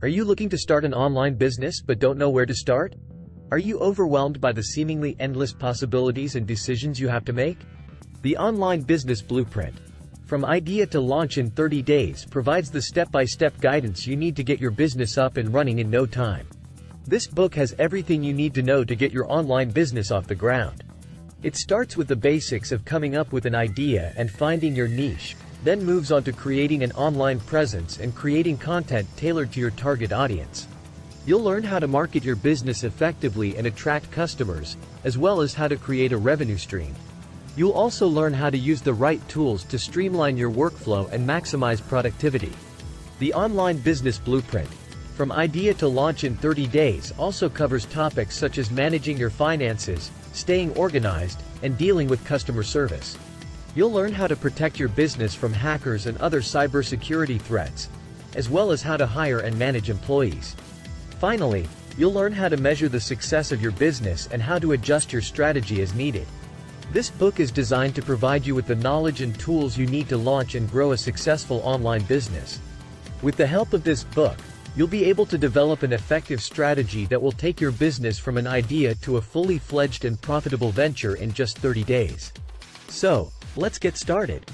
Are you looking to start an online business but don't know where to start? Are you overwhelmed by the seemingly endless possibilities and decisions you have to make? The Online Business Blueprint, From Idea to Launch in 30 Days, provides the step-by-step guidance you need to get your business up and running in no time. This book has everything you need to know to get your online business off the ground. It starts with the basics of coming up with an idea and finding your niche, then moves on to creating an online presence and creating content tailored to your target audience. You'll learn how to market your business effectively and attract customers, as well as how to create a revenue stream. You'll also learn how to use the right tools to streamline your workflow and maximize productivity. The Online Business Blueprint, From Idea to Launch in 30 Days, also covers topics such as managing your finances, staying organized, and dealing with customer service. You'll learn how to protect your business from hackers and other cybersecurity threats, as well as how to hire and manage employees. Finally, you'll learn how to measure the success of your business and how to adjust your strategy as needed. This book is designed to provide you with the knowledge and tools you need to launch and grow a successful online business. With the help of this book, you'll be able to develop an effective strategy that will take your business from an idea to a fully fledged and profitable venture in just 30 days. So, let's get started.